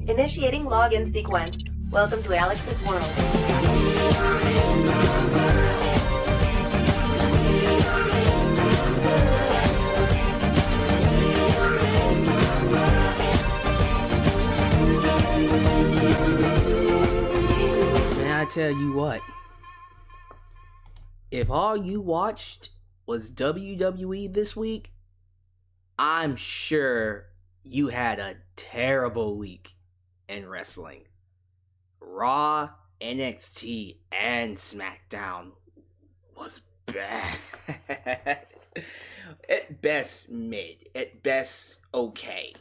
Initiating login sequence. Welcome to Alyx's world. Man, I tell you what. If all you watched was WWE this week, I'm sure you had a terrible week in wrestling. Raw, NXT, and SmackDown was bad. At best, mid. At best, okay.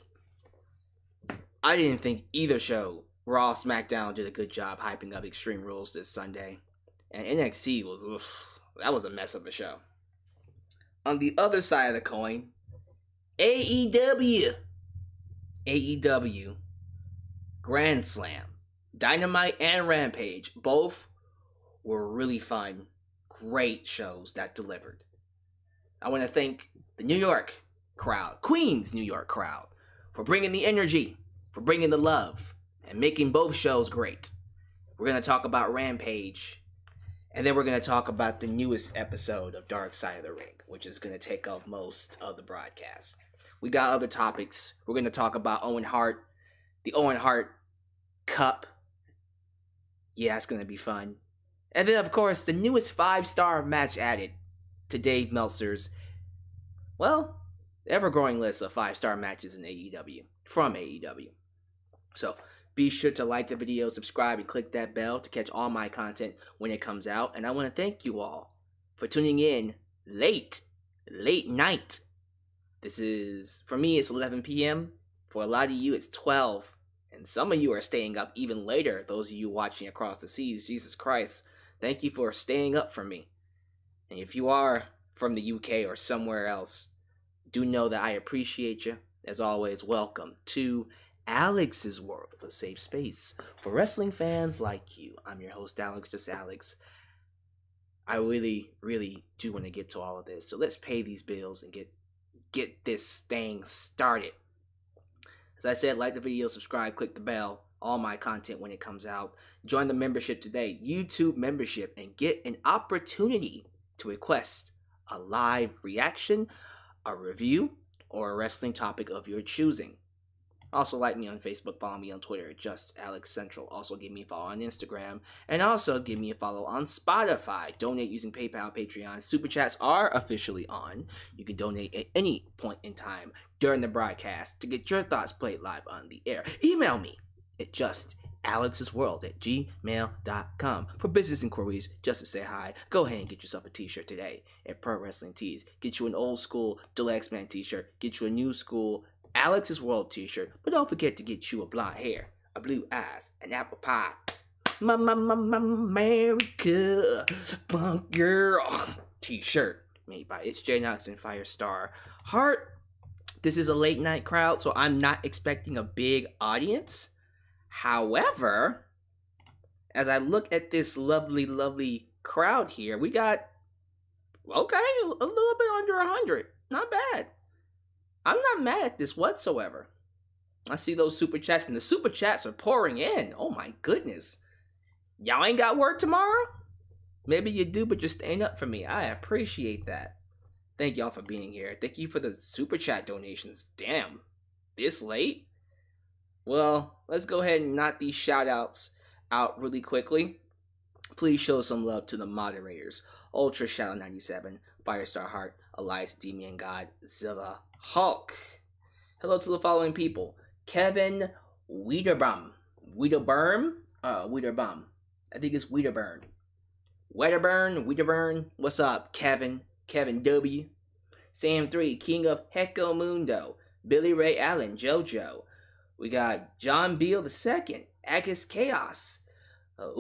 I didn't think either show, Raw, SmackDown, did a good job hyping up Extreme Rules this Sunday. And NXT was, that was a mess of a show. On the other side of the coin, AEW, Grandslam, Dynamite, and Rampage, both were really fun, great shows that delivered. I want to thank the New York crowd, Queens New York crowd, for bringing the energy, for bringing the love, and making both shows great. We're going to talk about Rampage, and then we're going to talk about the newest episode of Dark Side of the Ring, which is going to take up most of the broadcast. We got other topics. We're going to talk about Owen Hart, the Owen Hart Cup. Yeah, it's going to be fun. And then, of course, the newest 5-star match added to Dave Meltzer's, well, ever-growing list of 5-star matches in AEW, from AEW. So, be sure to like the video, subscribe, and click that bell to catch all my content when it comes out. And I want to thank you all for tuning in late night. This is, for me, it's 11 p.m. For a lot of you, it's 12. And some of you are staying up even later. Those of you watching across the seas, Jesus Christ, thank you for staying up for me. And if you are from the UK or somewhere else, do know that I appreciate you. As always, welcome to Alyx's world, a safe space for wrestling fans like you. I'm your host, Alyx, just Alyx. I really, really do want to get to all of this. So let's pay these bills and get this thing started. As I said, like the video, subscribe, click the bell, all my content when it comes out. Join the membership today, YouTube membership, and get an opportunity to request a live reaction, a review, or a wrestling topic of your choosing. Also like me on Facebook, follow me on Twitter, just Alyx Central. Also give me a follow on Instagram, and also give me a follow on Spotify. Donate using PayPal, Patreon. Super Chats are officially on. You can donate at any point in time during the broadcast to get your thoughts played live on the air. Email me at justalyxsworld@gmail.com. For business inquiries, just to say hi, go ahead and get yourself a t-shirt today at Pro Wrestling Tees. Get you an old school Deluxe Man t-shirt. Get you a new school Alyx's World t-shirt, but don't forget to get you a blonde hair, a blue eyes, an apple pie, America, punk girl t-shirt made by It's J Knox and Firestar Hart. This is a late night crowd, so I'm not expecting a big audience. However, as I look at this lovely crowd here, we got, okay, a little bit under 100. Not bad. I'm not mad at this whatsoever. I see those super chats, and the super chats are pouring in. Oh my goodness. Y'all ain't got work tomorrow? Maybe you do, but you're staying up for me. I appreciate that. Thank y'all for being here. Thank you for the super chat donations. Damn, this late? Well, let's go ahead and knock these shout outs out really quickly. Please show some love to the moderators. Ultra Shadow 97, Firestar Hart, Elias, Demian God, Zilla, Hulk. Hello to the following people: Kevin Wiederbaum. Wiederbaum. I think it's Wiederburn. Wiederburn. What's up, Kevin? Kevin W. Sam 3, King of Hecko Mundo. Billy Ray Allen, JoJo. We got John Beal II, Agus Chaos.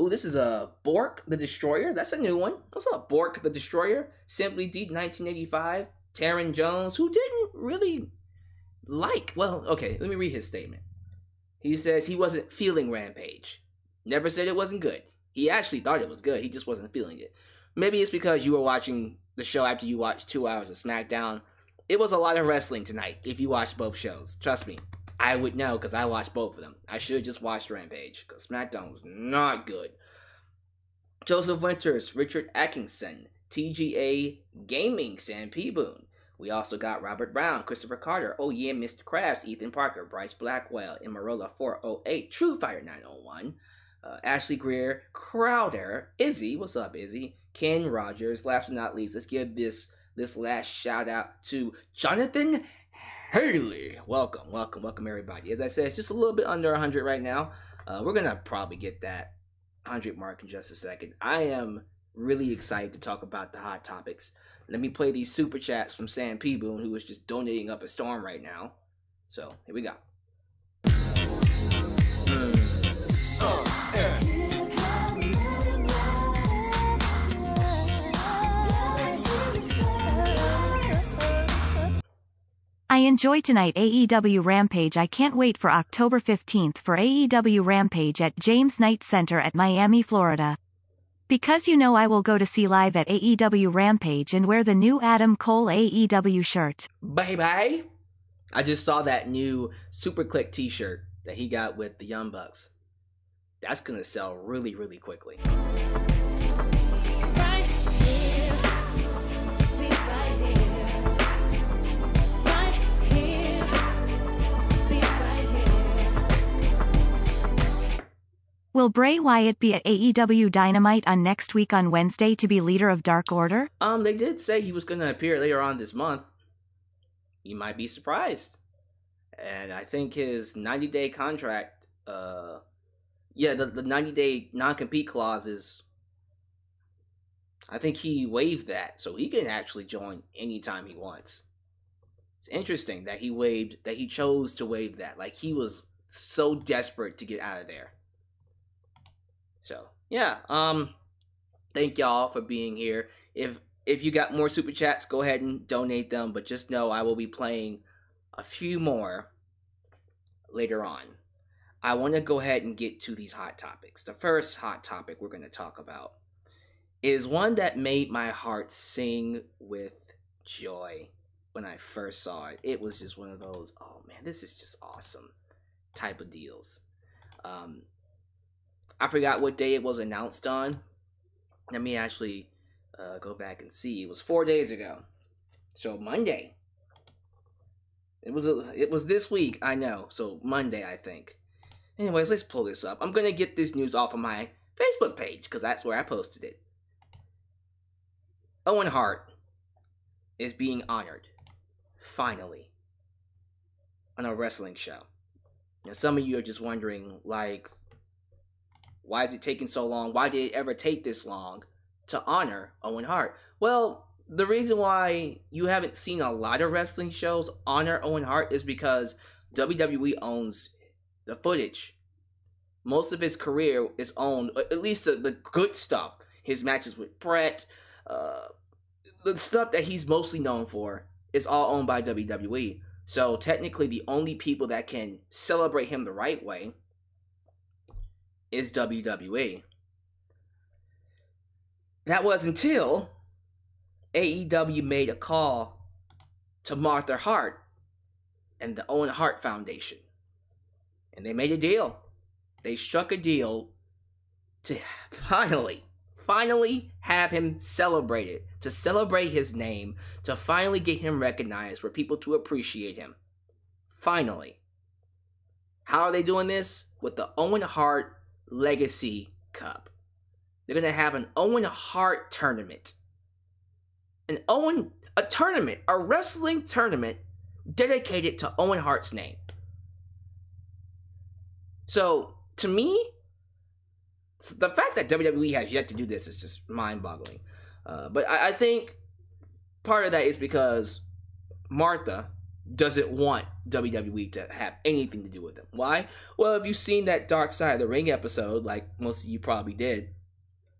This is a Bork the Destroyer. That's a new one. What's up, Bork the Destroyer? Simply Deep 1985. Taryn Jones, who didn't really like... Well, okay, let me read his statement. He says he wasn't feeling Rampage. Never said it wasn't good. He actually thought it was good. He just wasn't feeling it. Maybe it's because you were watching the show after you watched 2 hours of SmackDown. It was a lot of wrestling tonight if you watched both shows. Trust me. I would know because I watched both of them. I should have just watched Rampage because SmackDown was not good. Joseph Winters, Richard Atkinson, TGA Gaming, Sam Peeboon. We also got Robert Brown, Christopher Carter, Oh Yeah, Mr. Krabs, Ethan Parker, Bryce Blackwell, Emerola 408, True Fighter 901, Ashley Greer, Crowder, Izzy, what's up Izzy, Ken Rogers. Last but not least, let's give this last shout out to Jonathan Haley. Welcome everybody. As I said, it's just a little bit under 100 right now. We're gonna probably get that 100 mark in just a second. I am really excited to talk about the hot topics. Let me play these super chats from Sam Peeboon, who is just donating up a storm right now. So here we go. I enjoy tonight AEW Rampage. I can't wait for October 15th for AEW Rampage at James Knight Center at Miami, Florida. Because you know I will go to see live at AEW Rampage and wear the new Adam Cole AEW shirt. Bye-bye. I just saw that new Super Click t-shirt that he got with the Young Bucks. That's gonna sell really, really quickly. Will Bray Wyatt be at AEW Dynamite on next week on Wednesday to be leader of Dark Order? They did say he was going to appear later on this month. You might be surprised. And I think his 90-day contract, the 90-day non-compete clause is, I think he waived that, so he can actually join anytime he wants. It's interesting that he chose to waive that. Like, he was so desperate to get out of there. So, yeah, thank y'all for being here. If you got more super chats, go ahead and donate them, but just know I will be playing a few more later on. I want to go ahead and get to these hot topics. The first hot topic we're going to talk about is one that made my heart sing with joy when I first saw it. It was just one of those, oh man, this is just awesome type of deals. I forgot what day it was announced on. Let me actually go back and see. It was 4 days ago. So Monday. It was this week, I know. So Monday, I think. Anyways, let's pull this up. I'm going to get this news off of my Facebook page because that's where I posted it. Owen Hart is being honored, finally, on a wrestling show. Now, some of you are just wondering, like, why is it taking so long? Why did it ever take this long to honor Owen Hart? Well, the reason why you haven't seen a lot of wrestling shows honor Owen Hart is because WWE owns the footage. Most of his career is owned, at least the good stuff. His matches with Brett, the stuff that he's mostly known for is all owned by WWE. So technically the only people that can celebrate him the right way is WWE. That was until AEW made a call to Martha Hart and the Owen Hart Foundation. And they made a deal. They struck a deal to finally have him celebrated, to celebrate his name, to finally get him recognized, for people to appreciate him. Finally. How are they doing this? With the Owen Hart Legacy Cup. They're going to have an Owen Hart tournament. A wrestling tournament dedicated to Owen Hart's name. So, to me, the fact that WWE has yet to do this is just mind-boggling. But I think part of that is because Martha doesn't want WWE to have anything to do with him. Why? Well, if you've seen that Dark Side of the Ring episode, like most of you probably did,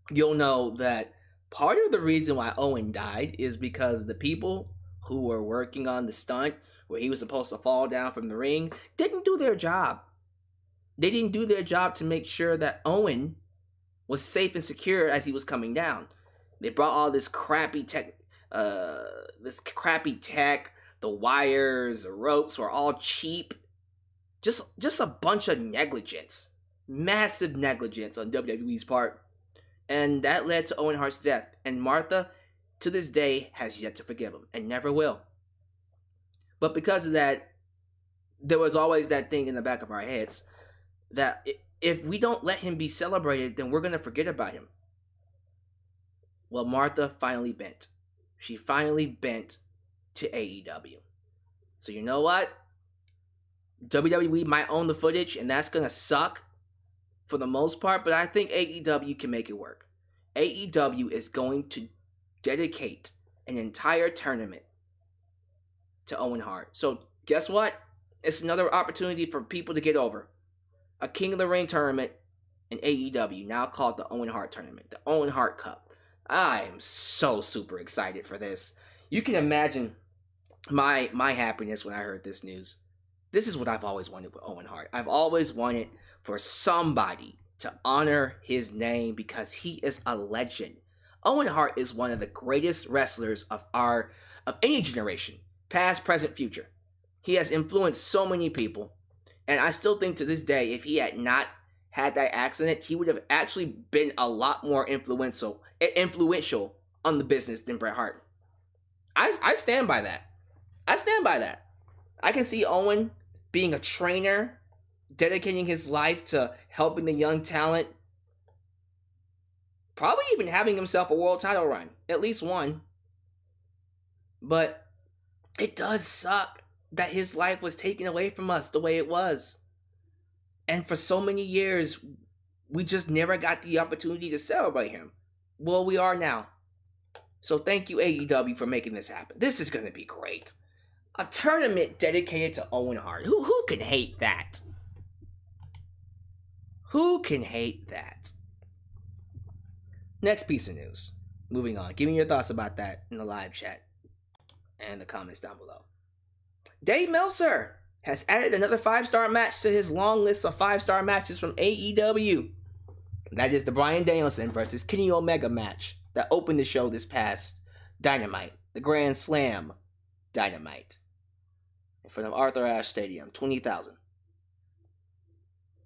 you'll know that part of the reason why Owen died is because the people who were working on the stunt where he was supposed to fall down from the ring didn't do their job. They didn't do their job to make sure that Owen was safe and secure as he was coming down. They brought all this crappy tech, the wires, the ropes were all cheap. Just a bunch of negligence. Massive negligence on WWE's part. And that led to Owen Hart's death. And Martha, to this day, has yet to forgive him. And never will. But because of that, there was always that thing in the back of our heads that if we don't let him be celebrated, then we're going to forget about him. Well, Martha finally bent. She finally bent to AEW. So you know what? WWE might own the footage, and that's going to suck for the most part, but I think AEW can make it work. AEW is going to dedicate an entire tournament to Owen Hart. So guess what? It's another opportunity for people to get over. A King of the Ring tournament in AEW, now called the Owen Hart Tournament, the Owen Hart Cup. I am so super excited for this. You can imagine my happiness when I heard this news. This is what I've always wanted with Owen Hart. I've always wanted for somebody to honor his name because he is a legend. Owen Hart is one of the greatest wrestlers of any generation, past, present, future. He has influenced so many people, and I still think to this day, if he had not had that accident, he would have actually been a lot more influential on the business than Bret Hart. I stand by that. I stand by that. I can see Owen being a trainer, dedicating his life to helping the young talent, probably even having himself a world title run, at least one. But it does suck that his life was taken away from us the way it was. And for so many years, we just never got the opportunity to celebrate him. Well, we are now. So thank you, AEW, for making this happen. This is going to be great. A tournament dedicated to Owen Hart. Who can hate that? Who can hate that? Next piece of news. Moving on. Give me your thoughts about that in the live chat and the comments down below. Dave Meltzer has added another 5-star match to his long list of 5-star matches from AEW. That is the Bryan Danielson versus Kenny Omega match that opened the show this past Dynamite, the Grandslam Dynamite, in front of Arthur Ashe Stadium, 20,000.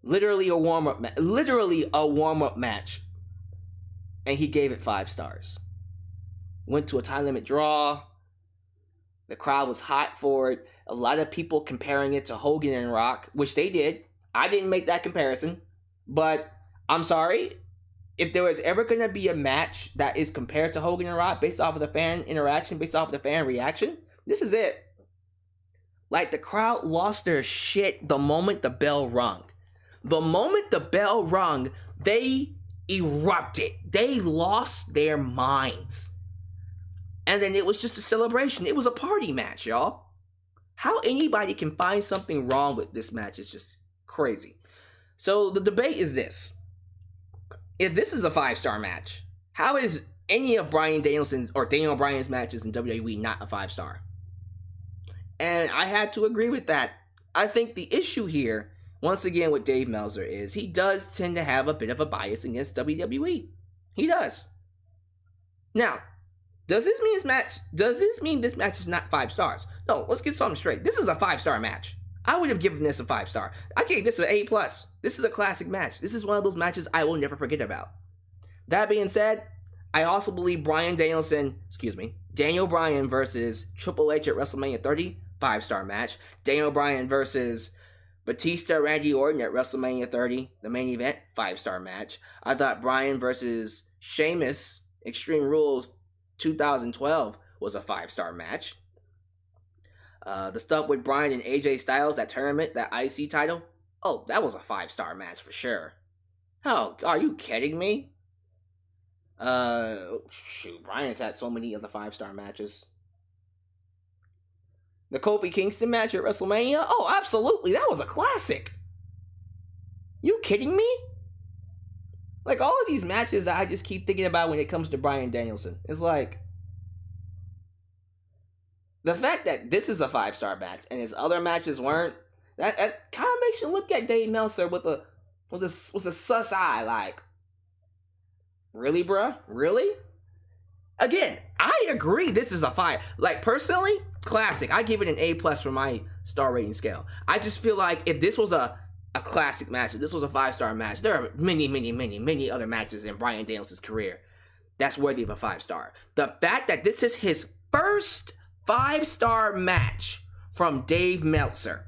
Literally a warm-up match, and he gave it 5 stars. Went to a time limit draw. The crowd was hot for it. A lot of people comparing it to Hogan and Rock, which they did. I didn't make that comparison, but I'm sorry. If there was ever going to be a match that is compared to Hogan and Rock based off of the fan interaction, based off of the fan reaction, this is it. Like, the crowd lost their shit the moment the bell rung. The moment the bell rung, they erupted. They lost their minds. And then it was just a celebration. It was a party match, y'all. How anybody can find something wrong with this match is just crazy. So the debate is this. If this is a 5-star match, how is any of Bryan Danielson's or Daniel Bryan's matches in WWE not a 5-star? And I had to agree with that. I think the issue here, once again with Dave Meltzer, is he does tend to have a bit of a bias against WWE. He does. Now, does this mean this match is not 5 stars? No, let's get something straight. This is a 5-star match. I would have given this a 5-star. I gave this an A+. This is a classic match. This is one of those matches I will never forget about. That being said, I also believe Daniel Bryan versus Triple H at WrestleMania 30, 5-star match. Daniel Bryan versus Batista, Randy Orton at WrestleMania 30, the main event, 5-star match. I thought Bryan versus Sheamus, Extreme Rules 2012 was a 5-star match. The stuff with Bryan and AJ Styles, that tournament, that IC title, oh, that was a 5-star match for sure. Oh, are you kidding me? Bryan's had so many of the 5-star matches. The Kofi Kingston match at WrestleMania, oh, absolutely, that was a classic. You kidding me? Like, all of these matches that I just keep thinking about when it comes to Bryan Danielson, it's like, the fact that this is a 5-star match and his other matches weren't, that kind of makes you look at Dave Meltzer with a sus eye, like, really, bruh? Really? Again, I agree this is a 5. Like, personally, classic. I give it an A+ for my star rating scale. I just feel like if this was a classic match, if this was a 5-star match, there are many other matches in Bryan Danielson's career that's worthy of a 5-star. The fact that this is his first 5-star match from Dave Meltzer.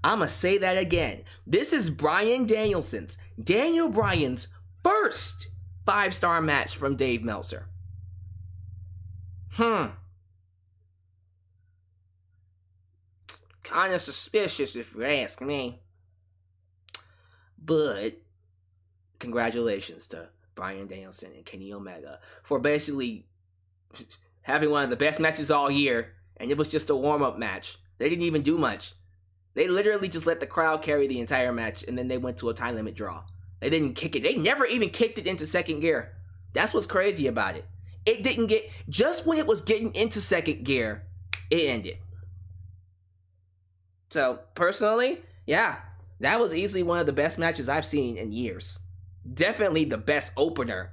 I'm going to say that again. This is Bryan Danielson's, Daniel Bryan's first 5-star match from Dave Meltzer. Kind of suspicious if you ask me. But congratulations to Bryan Danielson and Kenny Omega for basically having one of the best matches all year, and it was just a warm-up match. They didn't even do much. They literally just let the crowd carry the entire match, and then they went to a time limit draw. They didn't kick it. They never even kicked it into second gear. That's what's crazy about it. It didn't get, just when it was getting into second gear, it ended. So, personally, yeah, that was easily one of the best matches I've seen in years. Definitely the best opener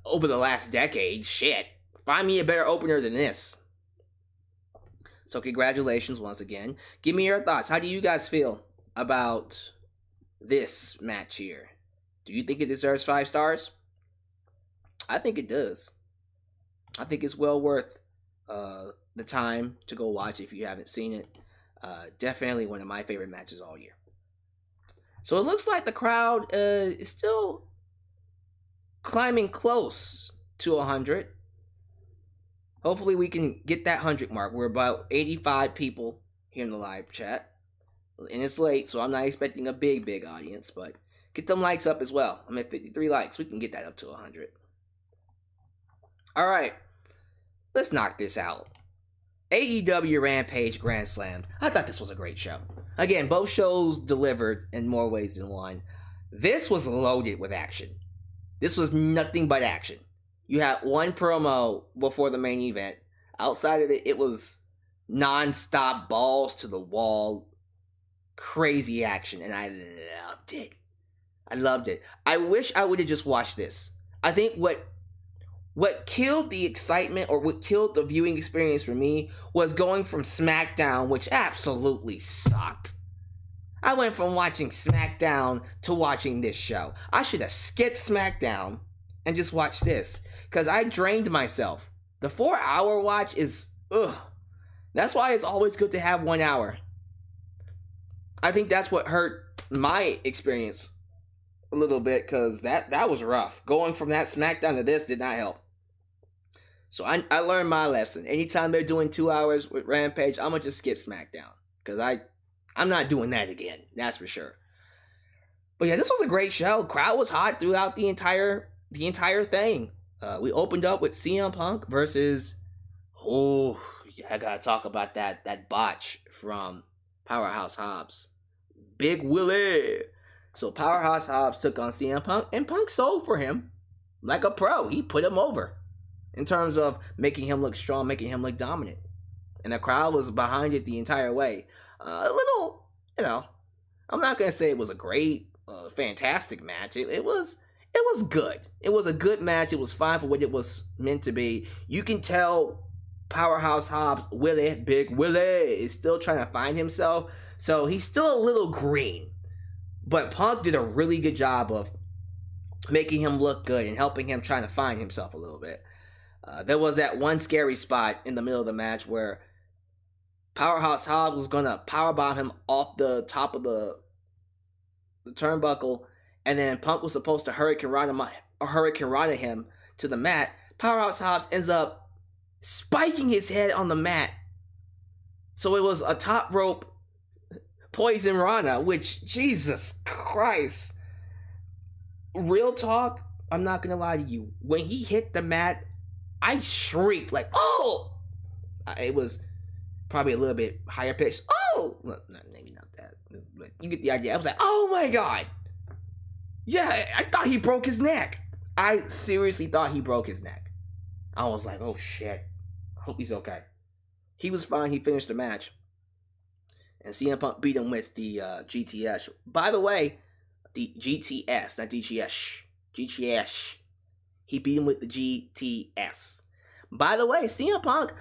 over the last decade. Shit. Find me a better opener than this. So congratulations once again. Give me your thoughts. How do you guys feel about this match here? Do you think it deserves 5 stars? I think it does. I think it's well worth the time to go watch if you haven't seen it. Definitely one of my favorite matches all year. So it looks like the crowd is still climbing close to 100. Hopefully we can get that 100 mark. We're about 85 people here in the live chat. And it's late, so I'm not expecting a big audience. But get them likes up as well. I'm at 53 likes. We can get that up to 100. Alright. Let's knock this out. AEW Rampage Grandslam. I thought this was a great show. Again, both shows delivered in more ways than one. This was loaded with action. This was nothing but action. You had one promo before the main event. Outside of it, it was non-stop balls to the wall. Crazy action, and I loved it. I loved it. I wish I would have just watched this. I think what killed the excitement, or what killed the viewing experience for me, was going from SmackDown, which absolutely sucked. I went from watching SmackDown to watching this show. I should have skipped SmackDown and just watched this, because I drained myself. The 4-hour watch is, That's why it's always good to have 1 hour. I think that's what hurt my experience a little bit, because that was rough. Going from that SmackDown to this did not help. So I learned my lesson. Anytime they're doing 2 hours with Rampage, I'm going to just skip SmackDown. Because I'm not doing that again. That's for sure. But yeah, this was a great show. Crowd was hot throughout the entire thing. We opened up with CM Punk versus... I got to talk about that botch from Powerhouse Hobbs. Big Willie. So Powerhouse Hobbs took on CM Punk, and Punk sold for him like a pro. He put him over in terms of making him look strong, making him look dominant. And the crowd was behind it the entire way. A little, I'm not going to say it was a great, fantastic match. It was good. It was a good match. It was fine for what it was meant to be. You can tell Powerhouse Hobbs, Big Willie, is still trying to find himself. So he's still a little green. But Punk did a really good job of making him look good and helping him trying to find himself a little bit. There was that one scary spot in the middle of the match where Powerhouse Hobbs was going to powerbomb him off the top of the turnbuckle, and then Punk was supposed to Hurricane Rana him to the mat. Powerhouse Hobbs ends up spiking his head on the mat. So it was a top rope Poison Rana, which, Jesus Christ. Real talk, I'm not going to lie to you. When he hit the mat, I shrieked like, oh! It was probably a little bit higher pitched. Oh! Well, maybe not that. But you get the idea. I was like, oh my God. Yeah, I thought he broke his neck. I seriously thought he broke his neck. I was like, oh shit. I hope he's okay. He was fine. He finished the match. And CM Punk beat him with the GTS. By the way, the GTS, not DGS. GTS. He beat him with the GTS. By the way, CM Punk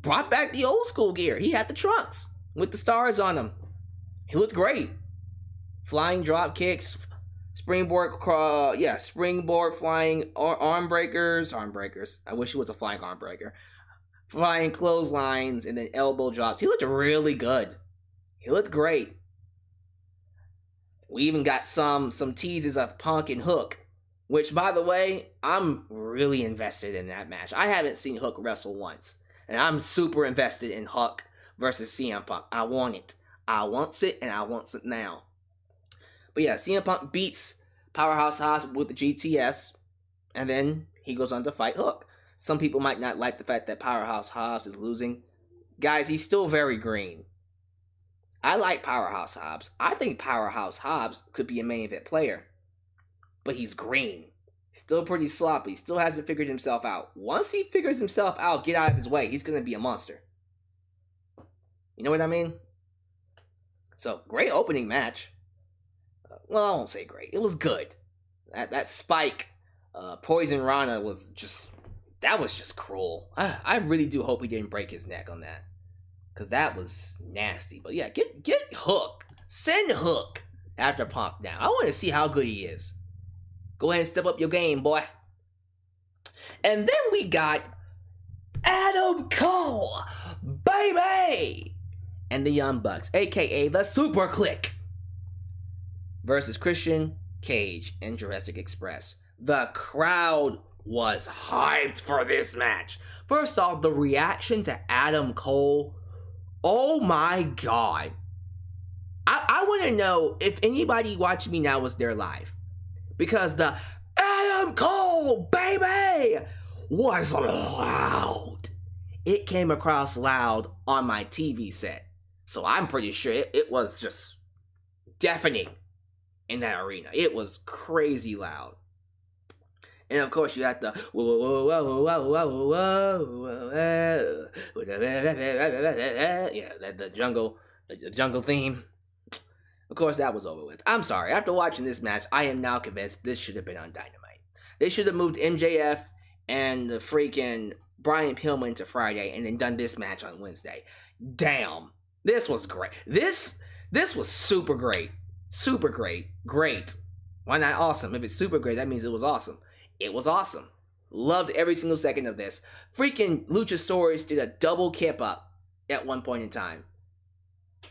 brought back the old school gear. He had the trunks with the stars on them. He looked great. Flying drop kicks, springboard flying arm breakers. I wish it was a flying arm breaker. Flying clotheslines and then elbow drops. He looked really good. He looked great. We even got some teases of Punk and Hook, which, by the way, I'm really invested in that match. I haven't seen Hook wrestle once, and I'm super invested in Hook versus CM Punk. I want it. I want it, and I want it now. But yeah, CM Punk beats Powerhouse Hobbs with the GTS, and then he goes on to fight Hook. Some people might not like the fact that Powerhouse Hobbs is losing. Guys, he's still very green. I like Powerhouse Hobbs. I think Powerhouse Hobbs could be a main event player. But he's green. Still pretty sloppy. Still hasn't figured himself out. Once he figures himself out, get out of his way. He's going to be a monster. You know what I mean? So, great opening match. Well, I won't say great. It was good. That Spike, Poison Rana was just cruel. I really do hope he didn't break his neck on that. Because that was nasty. But yeah, get Hook. Send Hook after Punk now. I want to see how good he is. Go ahead and step up your game, boy. And then we got Adam Cole, baby! And the Young Bucks, a.k.a. the Super Click, versus Christian Cage and Jurassic Express. The crowd was hyped for this match. First off, the reaction to Adam Cole, oh my god. I want to know if anybody watching me now was there live. Because the Adam Cole, baby, was loud. It came across loud on my TV set. So I'm pretty sure it was just deafening in that arena. It was crazy loud. And of course you had the whoa, whoa, whoa, whoa, whoa, whoa, whoa. Yeah, the jungle theme. Of course, that was over with. I'm sorry. After watching this match, I am now convinced this should have been on Dynamite. They should have moved MJF and the freaking Brian Pillman to Friday and then done this match on Wednesday. Damn. This was great. This was super great. Super great. Great. Why not awesome? If it's super great, that means it was awesome. It was awesome. Loved every single second of this. Freaking Luchasaurus did a double kip up at one point in time.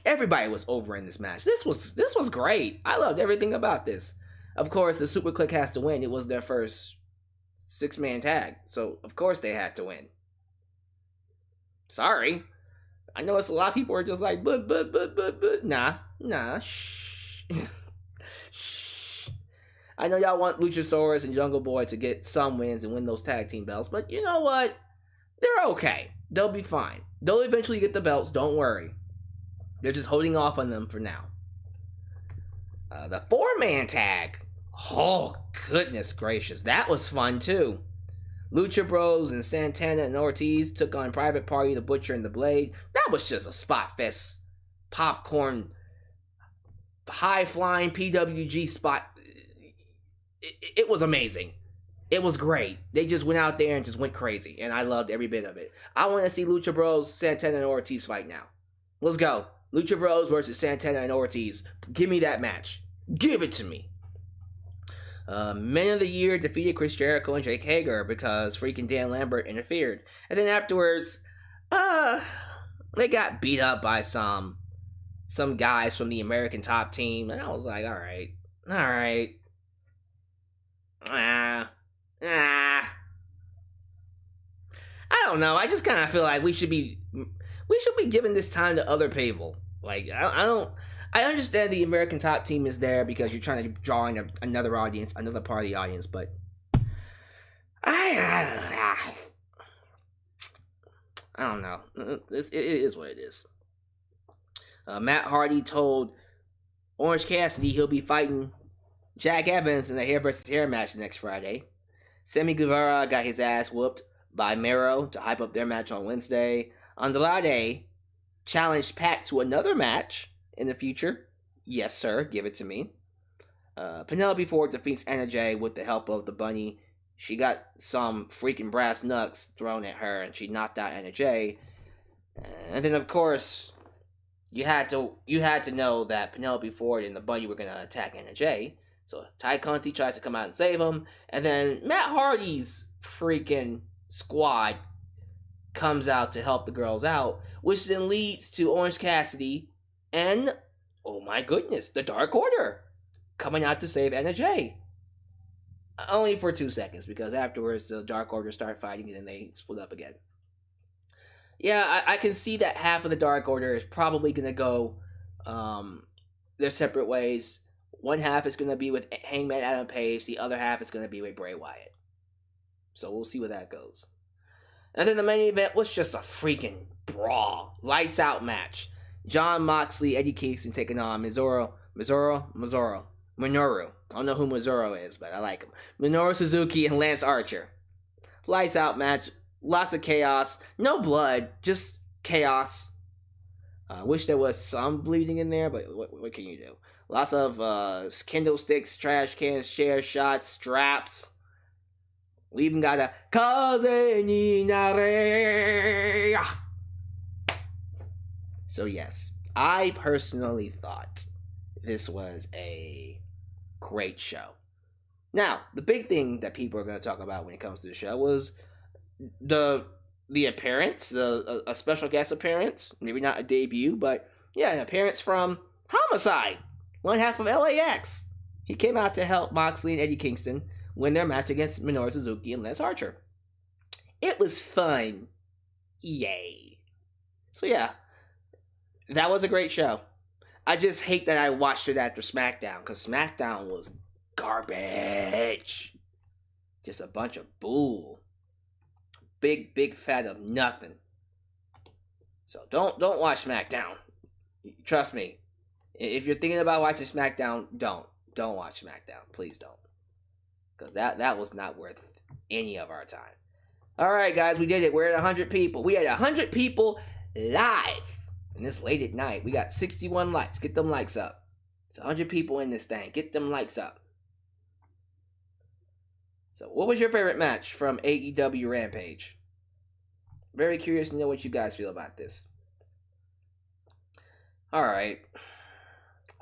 Everybody was over in this match. This was great. I loved everything about this. Of course, the Super Click has to win. It was their first 6-man tag, so of course they had to win. Sorry. I know it's a lot of people are just like, but, nah, shh. Shh. I know y'all want Luchasaurus and Jungle Boy to get some wins and win those tag team belts, but you know what? They're okay. They'll be fine. They'll eventually get the belts, don't worry. They're just holding off on them for now. The 4-man tag. Oh, goodness gracious. That was fun, too. Lucha Bros and Santana and Ortiz took on Private Party, the Butcher, and the Blade. That was just a spot fest. Popcorn. High-flying PWG spot. It was amazing. It was great. They just went out there and just went crazy. And I loved every bit of it. I want to see Lucha Bros, Santana, and Ortiz fight now. Let's go. Lucha Bros versus Santana and Ortiz. Give me that match. Give it to me. Men of the Year defeated Chris Jericho and Jake Hager because freaking Dan Lambert interfered. And then afterwards, they got beat up by some guys from the American Top Team. And I was like, alright. I don't know. I just kind of feel like we should be giving this time to other people. Like, I understand the American Top Team is there because you're trying to draw in another audience, another part of the audience, but I don't know. It is what it is. Matt Hardy told Orange Cassidy he'll be fighting Jack Evans in a hair versus hair match next Friday. Sammy Guevara got his ass whooped by Mero to hype up their match on Wednesday. Andrade challenged Pac to another match in the future. Yes, sir. Give it to me. Penelope Ford defeats Anna Jay with the help of the Bunny. She got some freaking brass knucks thrown at her, and she knocked out Anna Jay. And then, of course, you had to know that Penelope Ford and the Bunny were gonna attack Anna Jay. So Ty Conti tries to come out and save him, and then Matt Hardy's freaking squad comes out to help the girls out, which then leads to Orange Cassidy and, oh my goodness, the Dark Order coming out to save Anna Jay. Only for 2 seconds, because afterwards the Dark Order start fighting and then they split up again. Yeah, I can see that half of the Dark Order is probably going to go their separate ways. One half is going to be with Hangman Adam Page, the other half is going to be with Bray Wyatt. So we'll see where that goes. And then the main event was just a freaking brawl. Lights out match. Jon Moxley, Eddie Kingston taking on Minoru. I don't know who Minoru is, but I like him. Minoru Suzuki and Lance Archer. Lights out match. Lots of chaos. No blood, just chaos. Wish there was some bleeding in there, but what can you do? Lots of kendo sticks, trash cans, chair shots, straps. We even got a Kaze ni nare. So yes, I personally thought this was a great show. Now, the big thing that people are going to talk about when it comes to the show was the appearance, a special guest appearance. Maybe not a debut, but yeah, an appearance from Homicide, one half of LAX. He came out to help Moxley and Eddie Kingston win their match against Minoru Suzuki and Lance Archer. It was fun. Yay. So yeah, that was a great show. I just hate that I watched it after SmackDown, because SmackDown was garbage. Just a bunch of bull. Big fat of nothing. So don't watch SmackDown. Trust me. If you're thinking about watching SmackDown, don't watch SmackDown. Please don't. Because that was not worth any of our time. Alright guys, we did it. We're at 100 people. We had 100 people live. And this late at night. We got 61 likes. Get them likes up. It's 100 people in this thing. Get them likes up. So what was your favorite match from AEW Rampage? Very curious to know what you guys feel about this. Alright.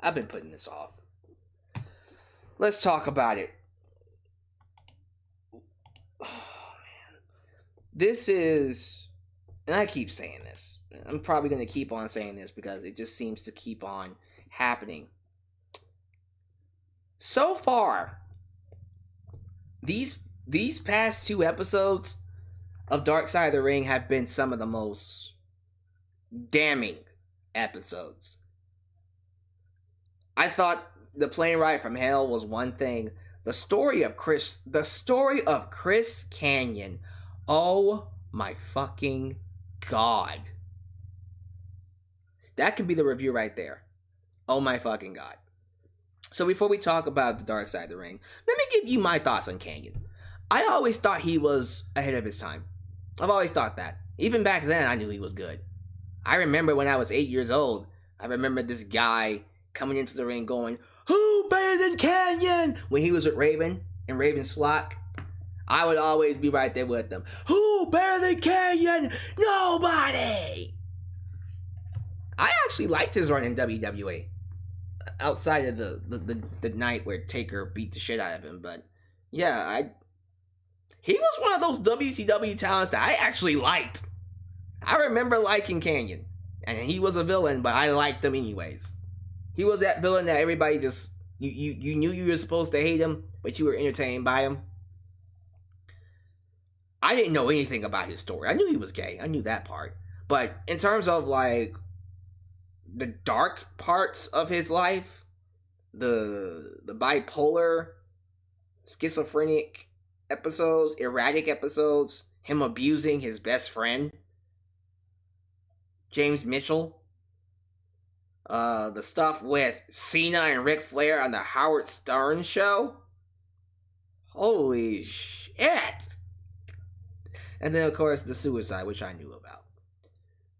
I've been putting this off. Let's talk about it. Oh, man. This is... And I keep saying this. I'm probably going to keep on saying this because it just seems to keep on happening. So far, these past 2 episodes of Dark Side of the Ring have been some of the most damning episodes. I thought the plane ride from hell was one thing. The story of Chris Kanyon. Oh my fucking God. That could be the review right there. Oh my fucking God. So before we talk about the Dark Side of the Ring, let me give you my thoughts on Kanyon. I always thought he was ahead of his time. I've always thought that. Even back then, I knew he was good. I remember when I was 8 years old, I remember this guy coming into the ring going, "Who better than Kanyon?" When he was with Raven and Raven's flock. I would always be right there with them. Who better than Kanyon? Nobody! I actually liked his run in WWE. Outside of the night where Taker beat the shit out of him. But yeah, he was one of those WCW talents that I actually liked. I remember liking Kanyon. And he was a villain, but I liked him anyways. He was that villain that everybody just... You knew you were supposed to hate him, but you were entertained by him. I didn't know anything about his story. I knew he was gay. I knew that part. But in terms of, like, the dark parts of his life, the bipolar, schizophrenic episodes, erratic episodes, him abusing his best friend, James Mitchell, the stuff with Cena and Ric Flair on the Howard Stern show. Holy shit! And then, of course, the suicide, which I knew about.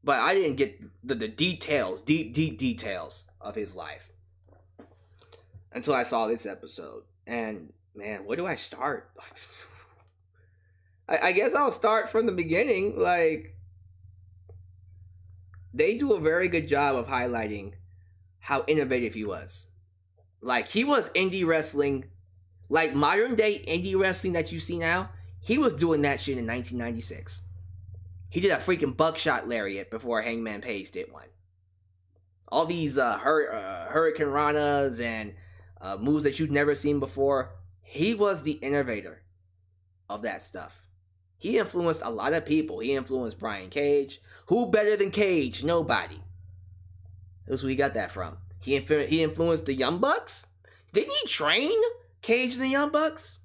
But I didn't get the details, deep details of his life until I saw this episode. And, man, where do I start? I guess I'll start from the beginning. Like, they do a very good job of highlighting how innovative he was. Like, he was indie wrestling, like modern day indie wrestling that you see now. He was doing that shit in 1996. He did a freaking buckshot lariat before Hangman Page did one. All these Hurricane Ranas and moves that you've never seen before. He was the innovator of that stuff. He influenced a lot of people. He influenced Brian Cage. Who better than Cage? Nobody. That's where he got that from. He influenced the Young Bucks. Didn't he train Cage and the Young Bucks?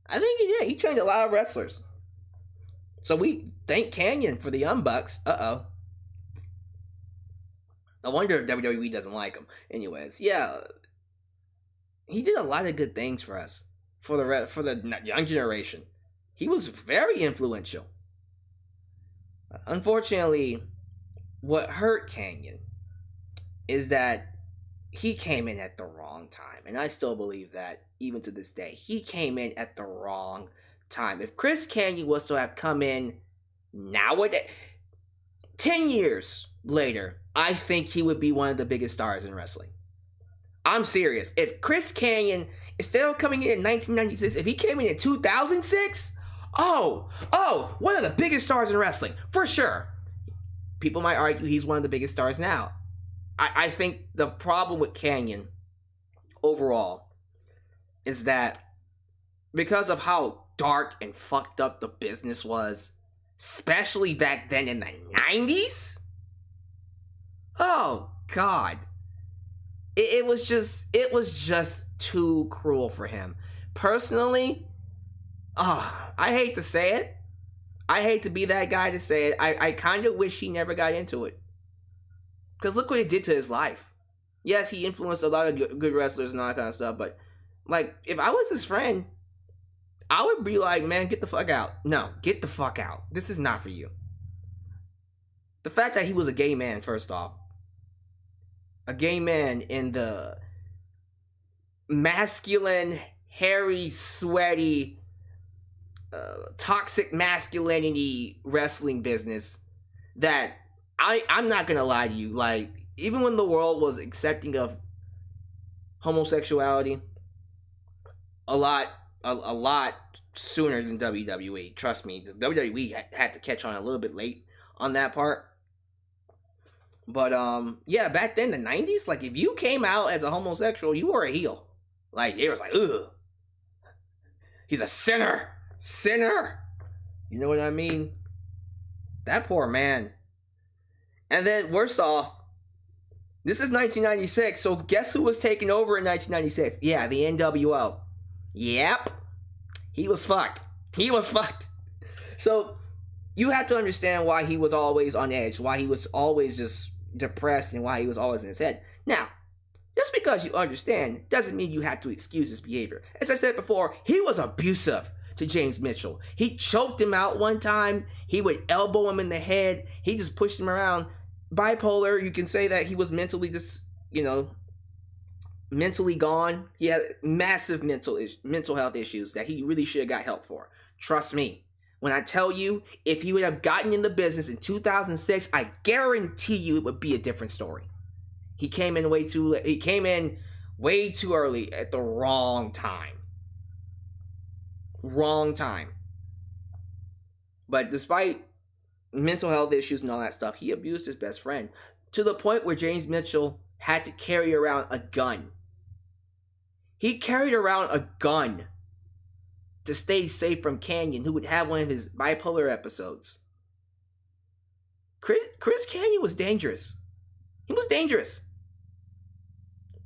I think he did. He trained a lot of wrestlers. So we thank Kanyon for the Young Bucks. Uh-oh. I wonder if WWE doesn't like him. Anyways, yeah. He did a lot of good things for us. For the young generation. He was very influential. Unfortunately, what hurt Kanyon is that he came in at the wrong time. And I still believe that, even to this day. He came in at the wrong time. If Chris Kanyon was to have come in nowadays, 10 years later, I think he would be one of the biggest stars in wrestling. I'm serious. If Chris Kanyon, instead of coming in 1996, if he came in 2006, one of the biggest stars in wrestling, for sure. People might argue he's one of the biggest stars now. I think the problem with Kanyon overall is that because of how dark and fucked up the business was, especially back then in the 90s, oh God, it was just too cruel for him. Personally, I hate to say it. I hate to be that guy to say it. I kind of wish he never got into it. Because look what it did to his life. Yes, he influenced a lot of good wrestlers and all that kind of stuff, but, like, if I was his friend, I would be like, man, get the fuck out. No, get the fuck out. This is not for you. The fact that he was a gay man, first off. A gay man in the masculine, hairy, sweaty, toxic masculinity wrestling business that I'm not gonna lie to you, like, even when the world was accepting of homosexuality a lot sooner than WWE, trust me, the WWE had to catch on a little bit late on that part. But yeah, back then, the 90s, like, if you came out as a homosexual, you were a heel. Like, it was like, ugh, he's a sinner. You know what I mean? That poor man. And then, worst off, this is 1996, so guess who was taking over in 1996? Yeah, the NWO. Yep. He was fucked. So, you have to understand why he was always on edge, why he was always just depressed, and why he was always in his head. Now, just because you understand doesn't mean you have to excuse his behavior. As I said before, he was abusive to James Mitchell. He choked him out one time. He would elbow him in the head. He just pushed him around. Bipolar, you can say that he was mentally mentally gone. He had massive mental health issues that he really should have got help for. Trust me. When I tell you, if he would have gotten in the business in 2006, I guarantee you it would be a different story. He came in way too late. He came in way too early at the wrong time. But despite mental health issues and all that stuff, he abused his best friend to the point where James Mitchell had to carry around a gun. He carried around a gun to stay safe from Kanyon, who would have one of his bipolar episodes. Chris Kanyon was dangerous. He was dangerous.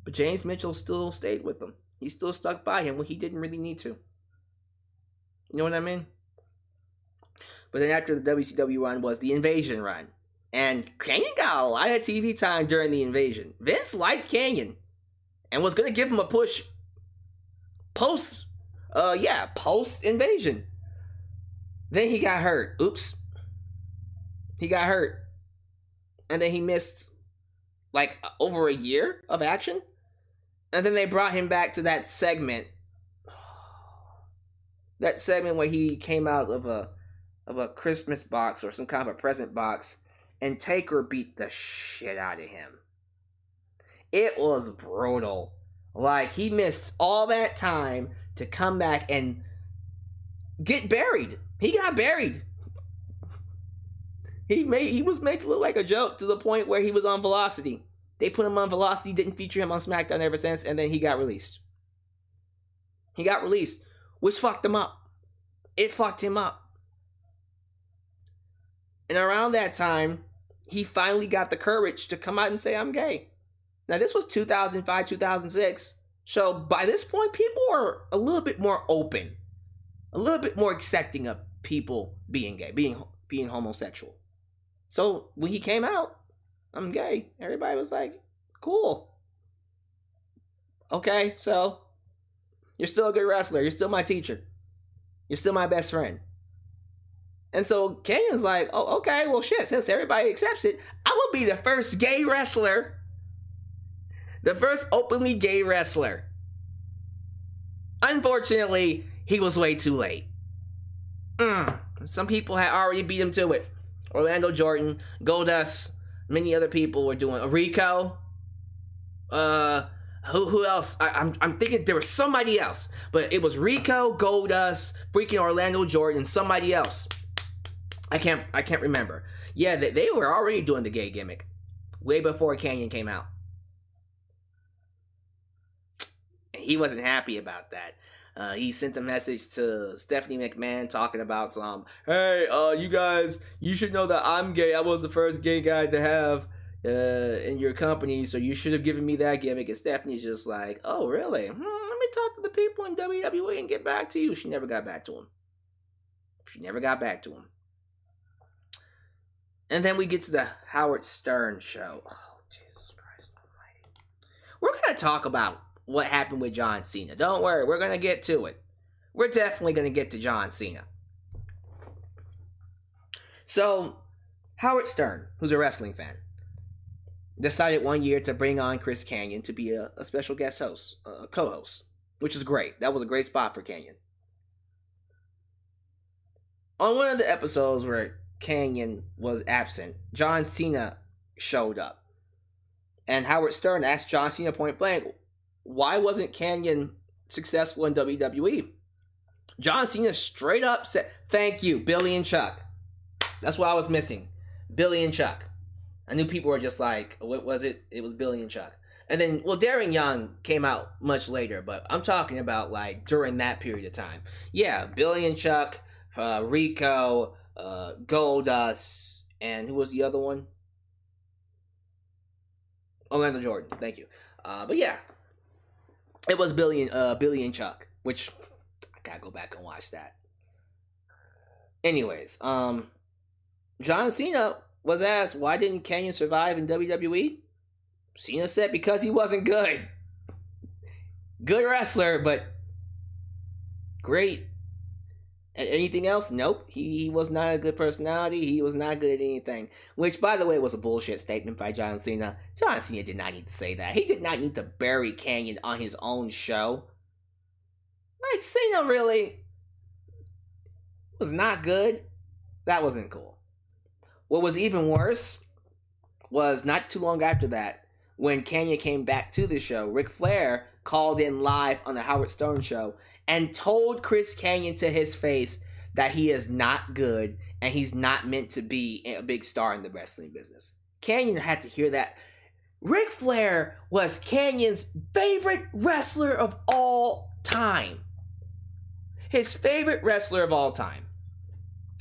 But James Mitchell still stayed with him. He still stuck by him when he didn't really need to. You know what I mean? But then after the WCW run was the Invasion run. And Kanyon got a lot of TV time during the Invasion. Vince liked Kanyon and was going to give him a push post-Invasion. Then he got hurt. Oops. He got hurt. And then he missed like over a year of action. And then they brought him back to that segment. That segment where he came out of a Christmas box or some kind of a present box. and Taker beat the shit out of him. It was brutal. Like, he missed all that time to come back and get buried. He got buried. He was made to look like a joke to the point where he was on Velocity. They put him on Velocity, didn't feature him on SmackDown ever since, and then he got released. He got released, which fucked him up. It fucked him up. And around that time, he finally got the courage to come out and say, I'm gay. Now, this was 2005, 2006. So by this point, people are a little bit more open. A little bit more accepting of people being gay, being homosexual. So when he came out, I'm gay, everybody was like, cool. Okay, so you're still a good wrestler. You're still my teacher. You're still my best friend. And so Kanyon's like, oh, okay, well, shit, since everybody accepts it, I will be the first gay wrestler. The first openly gay wrestler. Unfortunately, he was way too late. Some people had already beat him to it. Orlando Jordan, Goldust, many other people were doing Rico. Who else? I'm thinking there was somebody else, but it was Rico, Goldust, freaking Orlando Jordan, somebody else. I can't remember. Yeah, they were already doing the gay gimmick way before Kanyon came out. He wasn't happy about that. He sent a message to Stephanie McMahon talking about some, hey, you guys, you should know that I'm gay. I was the first gay guy to have in your company, so you should have given me that gimmick. And Stephanie's just like, oh, really? Let me talk to the people in WWE and get back to you. She never got back to him. And then we get to the Howard Stern show. Oh, Jesus Christ almighty. We're going to talk about what happened with John Cena. Don't worry, we're going to get to it. We're definitely going to get to John Cena. So, Howard Stern, who's a wrestling fan, decided one year to bring on Chris Kanyon to be a special guest host, a co-host, which is great. That was a great spot for Kanyon. On one of the episodes where Kanyon was absent, John Cena showed up. And Howard Stern asked John Cena point blank, why wasn't Kanyon successful in WWE? John Cena straight up said, thank you, Billy and Chuck. That's what I was missing. Billy and Chuck. I knew people were just like, what was it? It was Billy and Chuck. And then, well, Darren Young came out much later, but I'm talking about like during that period of time. Yeah, Billy and Chuck, Rico, Goldust, and who was the other one? Orlando Jordan. Thank you. But yeah. It was Billy and Chuck, which I gotta go back and watch that. Anyways, John Cena was asked, why didn't Kanyon survive in WWE? Cena said because he wasn't good. Good wrestler, but great. Anything else? Nope. He was not a good personality. He was not good at anything. Which, by the way, was a bullshit statement by John Cena. John Cena did not need to say that. He did not need to bury Kanyon on his own show. Like, Cena really was not good. That wasn't cool. What was even worse was not too long after that, when Kanyon came back to the show, Ric Flair called in live on the Howard Stern show and told Chris Kanyon to his face that he is not good and he's not meant to be a big star in the wrestling business. Kanyon had to hear that. Ric Flair was Kanyon's favorite wrestler of all time. His favorite wrestler of all time.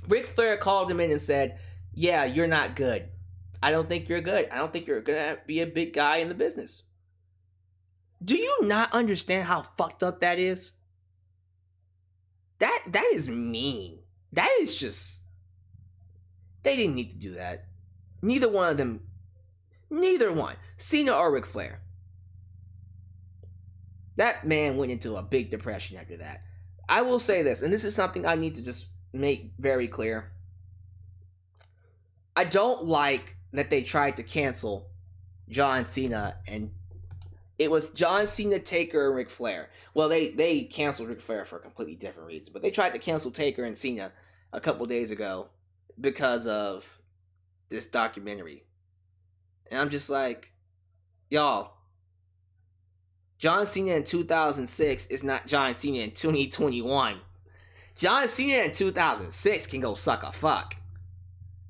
Ric Flair called him in and said, yeah, you're not good. I don't think you're good. I don't think you're going to be a big guy in the business. Do you not understand how fucked up that is? That is mean. That is just... They didn't need to do that. Neither one of them. Neither one. Cena or Ric Flair. That man went into a big depression after that. I will say this, and this is something I need to just make very clear. I don't like that they tried to cancel John Cena, and it was John Cena, Taker, and Ric Flair. Well, they canceled Ric Flair for a completely different reason, but they tried to cancel Taker and Cena a couple days ago because of this documentary. And I'm just like, y'all, John Cena in 2006 is not John Cena in 2021. John Cena in 2006 can go suck a fuck.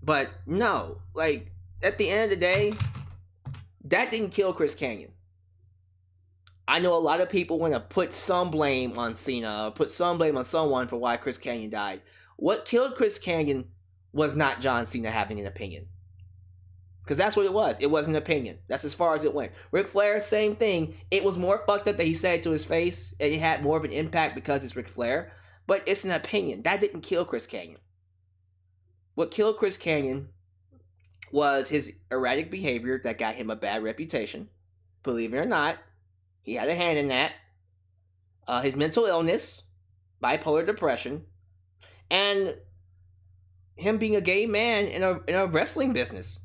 But no, like, at the end of the day, that didn't kill Chris Kanyon. I know a lot of people want to put some blame on Cena, or put some blame on someone for why Chris Kanyon died. What killed Chris Kanyon was not John Cena having an opinion. Because that's what it was. It was an opinion. That's as far as it went. Ric Flair, same thing. It was more fucked up that he said it to his face, and it had more of an impact because it's Ric Flair. But it's an opinion. That didn't kill Chris Kanyon. What killed Chris Kanyon was his erratic behavior that got him a bad reputation. Believe it or not, he had a hand in that. His mental illness, bipolar depression, and him being a gay man in a wrestling business.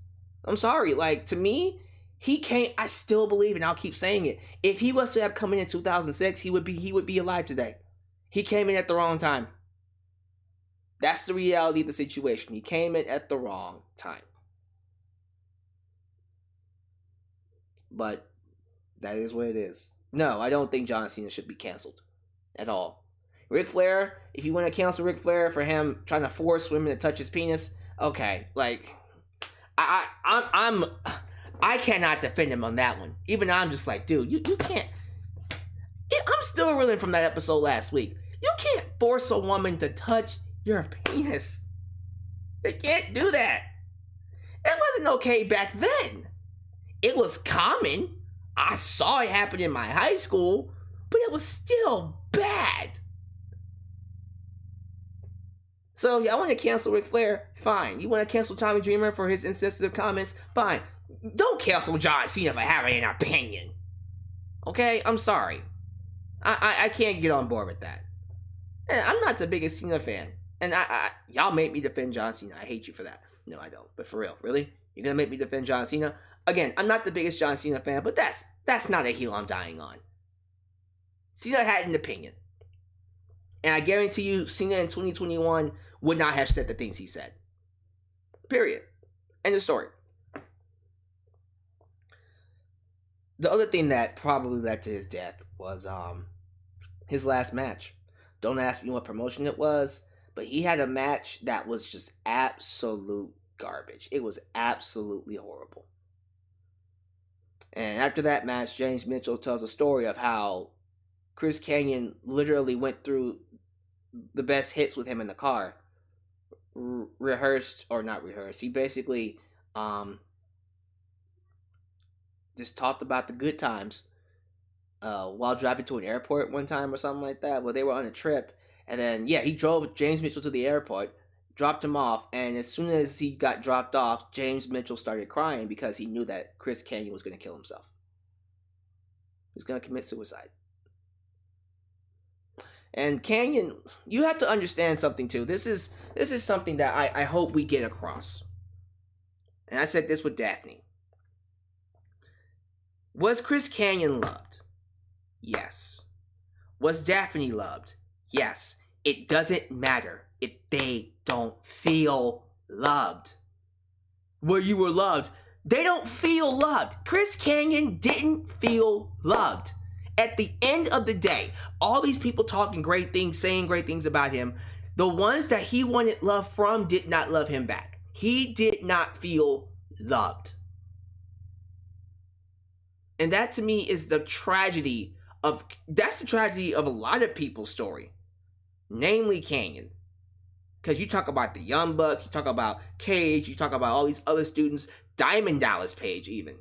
I'm sorry, like, to me, he can't. I still believe, and I'll keep saying it. If he was to have come in 2006, he would be alive today. He came in at the wrong time. That's the reality of the situation. He came in at the wrong time. But that is what it is. No, I don't think John Cena should be canceled at all. Ric Flair, if you want to cancel Ric Flair for him trying to force women to touch his penis, okay, like, I cannot defend him on that one. Even I'm just like, dude, you can't. I'm still reeling from that episode last week. You can't force a woman to touch your penis. You can't do that. It wasn't okay back then. It was common. I saw it happen in my high school, but it was still bad. So if y'all want to cancel Ric Flair, fine. You want to cancel Tommy Dreamer for his insensitive comments, fine. Don't cancel John Cena for having an opinion. Okay? I'm sorry. I can't get on board with that. And I'm not the biggest Cena fan. And y'all make me defend John Cena. I hate you for that. No, I don't. But for real, really? You're gonna make me defend John Cena? Again, I'm not the biggest John Cena fan, but that's not a heel I'm dying on. Cena had an opinion. And I guarantee you, Cena in 2021 would not have said the things he said. Period. End of story. The other thing that probably led to his death was his last match. Don't ask me what promotion it was, but he had a match that was just absolute garbage. It was absolutely horrible. And after that match, James Mitchell tells a story of how Chris Kanyon literally went through the best hits with him in the car. Rehearsed, or not rehearsed. He basically just talked about the good times while driving to an airport one time or something like that. Well, they were on a trip. And then, yeah, he drove James Mitchell to the airport, dropped him off, and as soon as he got dropped off, James Mitchell started crying because he knew that Chris Kanyon was going to kill himself. He was going to commit suicide. And Kanyon, you have to understand something too. This is something that I hope we get across. And I said this with Daphne. Was Chris Kanyon loved? Yes. Was Daphne loved? Yes. It doesn't matter if they don't feel loved. Where you were loved, they don't feel loved. Chris Kanyon didn't feel loved. At the end of the day, all these people talking great things, saying great things about him, the ones that he wanted love from did not love him back. He did not feel loved. And that to me is the tragedy of, that's the tragedy of a lot of people's story. Namely Kanyon. Because you talk about the Young Bucks, you talk about Cage, you talk about all these other students, Diamond Dallas Page even.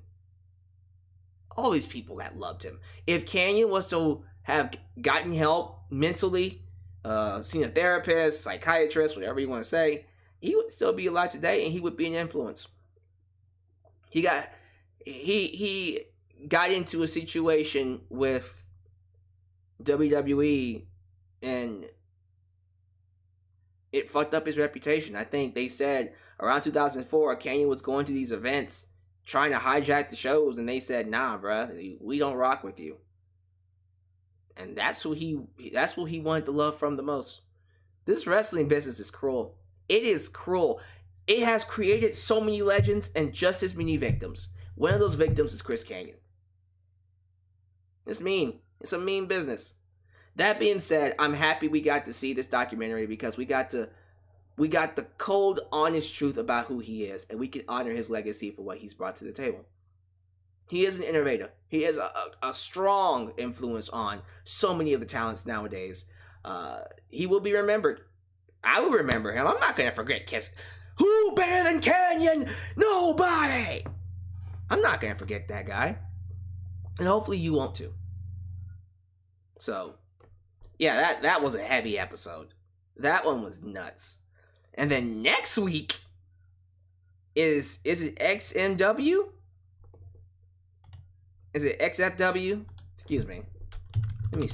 All these people that loved him. If Kanyon was to have gotten help mentally, seen a therapist, psychiatrist, whatever you want to say, he would still be alive today and he would be an influence. He got into a situation with WWE and it fucked up his reputation. I think they said around 2004, Kanyon was going to these events trying to hijack the shows, and they said, nah, bruh, we don't rock with you. And that's what he wanted to love from the most. This wrestling business is cruel. It is cruel. it has created so many legends and just as many victims. One of those victims is Chris Kanyon. It's mean. It's a mean business. That being said, I'm happy we got to see this documentary because we got the cold, honest truth about who he is, and we can honor his legacy for what he's brought to the table. He is an innovator. He is a strong influence on so many of the talents nowadays. He will be remembered. I will remember him. I'm not going to forget Kiss. Who better than Kanyon? Nobody! I'm not going to forget that guy. And hopefully you won't too. So, yeah, that was a heavy episode. That one was nuts. And then next week is it XMW? Is it XFW? Excuse me. Let me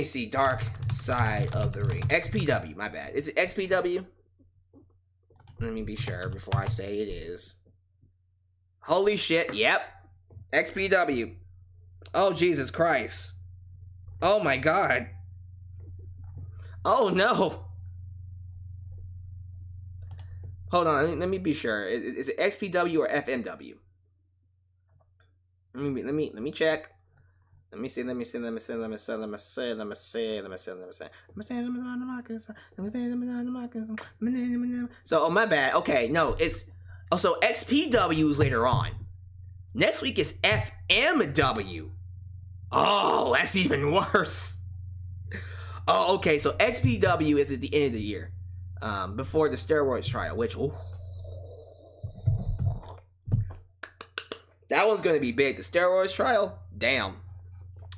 see. Dark Side of the Ring. XPW, my bad. Is it XPW? Let me be sure before I say it is. Holy shit, yep. XPW. Oh, Jesus Christ. Oh my God. Oh no. Hold on, let me be sure. Is it XPW or FMW? Let me check. Let me see. So, oh my bad. Okay, no, it's so XPW is later on. Next week is FMW. Oh, that's even worse. Oh, okay, so XPW is at the end of the year. Before the steroids trial, which that one's going to be big. The steroids trial? Damn.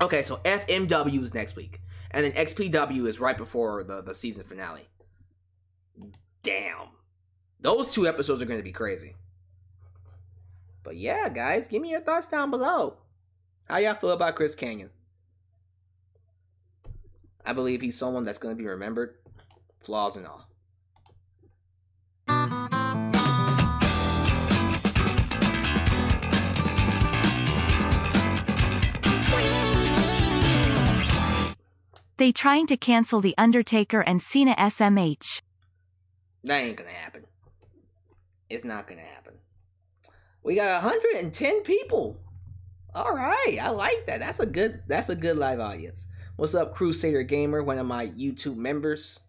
Okay, so FMW is next week. And then XPW is right before the season finale. Damn. Those two episodes are going to be crazy. But yeah, guys, give me your thoughts down below. How y'all feel about Chris Kanyon? I believe he's someone that's going to be remembered. Flaws and all. They trying to cancel The Undertaker and Cena SMH. That ain't gonna happen. It's not gonna happen. We got 110 people. All right, I like that. That's a good live audience. What's up, Crusader Gamer, one of my YouTube members,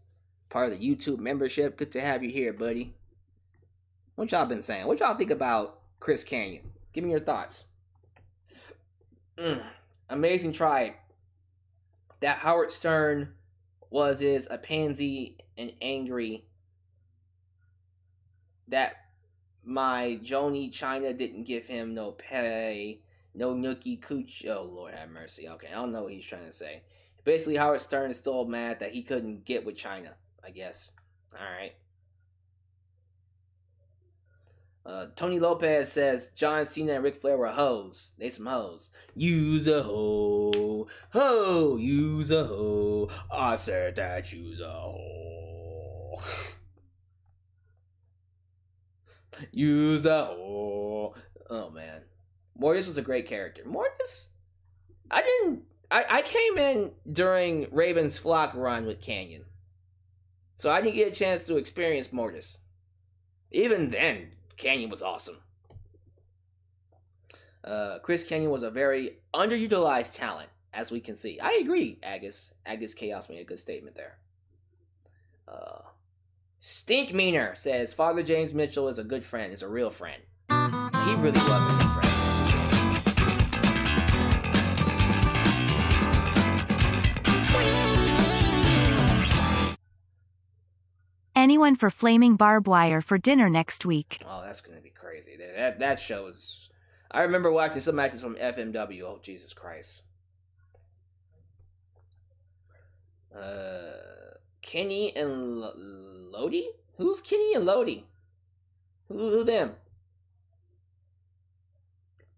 part of the YouTube membership. Good to have you here, buddy. What y'all been saying? What y'all think about Chris Kanyon? Give me your thoughts. Amazing Tribe. That Howard Stern is a pansy and angry. That my Joni China didn't give him no pay, no nookie cooch. Oh, Lord have mercy. Okay, I don't know what he's trying to say. Basically, Howard Stern is still mad that he couldn't get with China, I guess. Alright. Tony Lopez says John Cena and Ric Flair were hoes. They some hoes. Use a hoe. Ho, use a hoe. I said that use a hoe. Use a hoe. Oh man. Mortis was a great character. Mortis, I came in during Raven's Flock run with Kanyon. So I didn't get a chance to experience Mortis. Even then, Kanyon was awesome. Chris Kanyon was a very underutilized talent, as we can see. I agree, Agus. Agus Chaos made a good statement there. Stink Meaner says, Father James Mitchell is a good friend, is a real friend. He really was a good friend. Anyone for flaming barbed wire for dinner next week? Oh, that's gonna be crazy. That show is. I remember watching some matches from FMW. Oh, Jesus Christ. Kenny and Lodi? Who's Kenny and Lodi? Who them?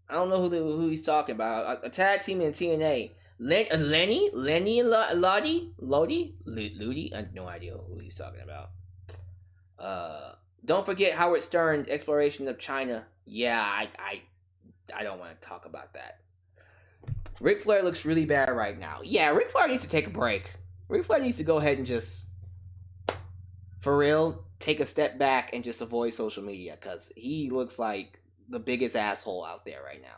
I don't know who he's talking about. A tag team in TNA. Lenny and Lodi? Ludi? I have no idea who he's talking about. Don't forget Howard Stern's exploration of China. Yeah, I don't want to talk about that. Ric Flair looks really bad right now. Yeah, Ric Flair needs to take a break. Ric Flair needs to go ahead and just, for real, take a step back and just avoid social media because he looks like the biggest asshole out there right now.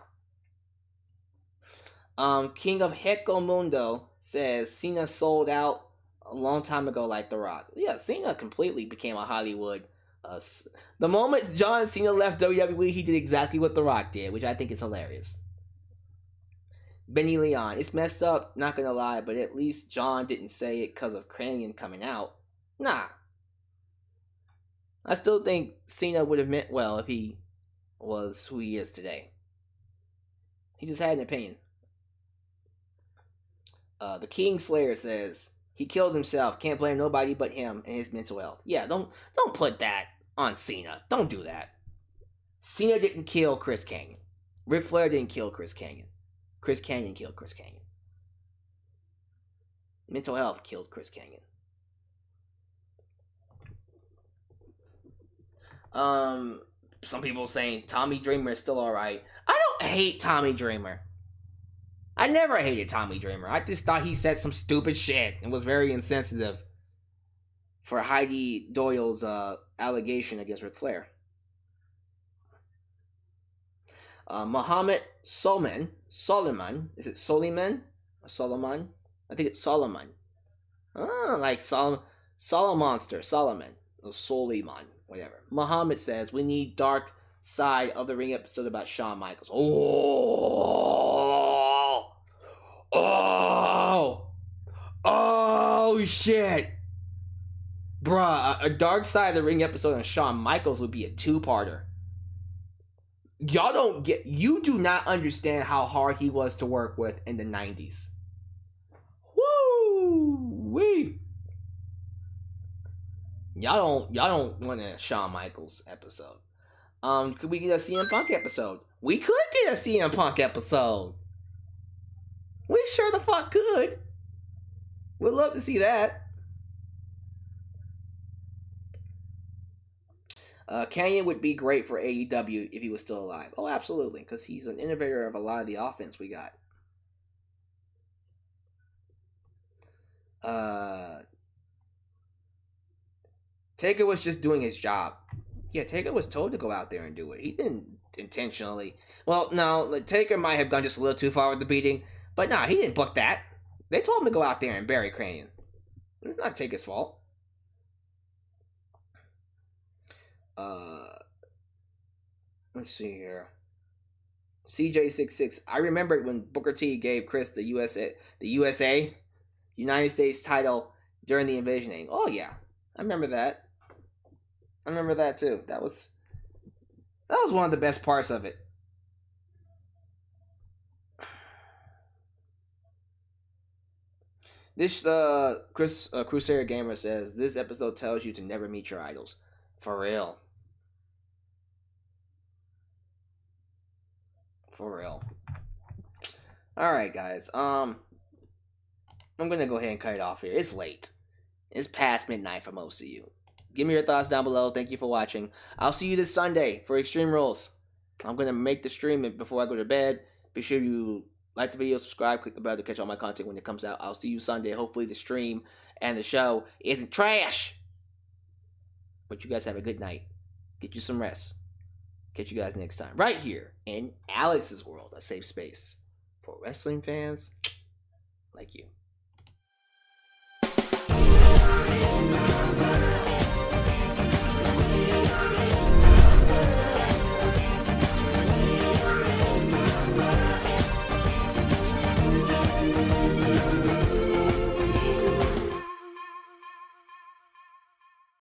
King of Hecko Mundo says Cena sold out a long time ago like The Rock. Yeah, Cena completely became a Hollywood. The moment John Cena left WWE, he did exactly what The Rock did, which I think is hilarious. Benny Leon, it's messed up, not gonna lie, but at least John didn't say it because of Kanyon coming out. Nah. I still think Cena would have meant well if he was who he is today. He just had an opinion. The King Slayer says he killed himself. Can't blame nobody but him and his mental health. Yeah, don't put that on Cena. Don't do that. Cena didn't kill Chris Kanyon. Ric Flair didn't kill Chris Kanyon. Chris Kanyon killed Chris Kanyon. Mental health killed Chris Kanyon. Some people saying Tommy Dreamer is still alright. I don't hate Tommy Dreamer. I never hated Tommy Dreamer. I just thought he said some stupid shit and was very insensitive for Heidi Doyle's allegation against Ric Flair. Muhammad Solomon. Is it Soliman? Or Solomon? I think it's Solomon. Like Solomonster. Solomon. Or Soliman. Whatever. Muhammad says, we need Dark Side of the Ring episode about Shawn Michaels. Oh, shit. Bruh, a Dark Side of the Ring episode on Shawn Michaels would be a two-parter. You do not understand how hard he was to work with in the 90s. Woo-wee. Y'all don't want a Shawn Michaels episode. Could we get a CM Punk episode? We could get a CM Punk episode. We sure the fuck could. We'd love to see that. Kanyon would be great for AEW if he was still alive. Oh, absolutely, because he's an innovator of a lot of the offense we got. Taker was just doing his job. Yeah, Taker was told to go out there and do it. He didn't intentionally. Well, no, Taker might have gone just a little too far with the beating, but nah, he didn't book that. They told him to go out there and bury Kanyon. It's not Taker's fault. Let's see here. CJ66. I remember when Booker T gave Chris the United States title during the Invasion Angle. Oh yeah, I remember that. I remember that too. That was one of the best parts of it. This Crusader Gamer says this episode tells you to never meet your idols. For real. For real. Alright, guys. I'm gonna go ahead and cut it off here. It's late. It's past midnight for most of you. Give me your thoughts down below. Thank you for watching. I'll see you this Sunday for Extreme Rules. I'm gonna make the stream before I go to bed. Be sure you like the video, subscribe, click the bell to catch all my content when it comes out. I'll see you Sunday. Hopefully the stream and the show isn't trash. But you guys have a good night. Get you some rest. Catch you guys next time. Right here in Alyx's World, a safe space for wrestling fans like you.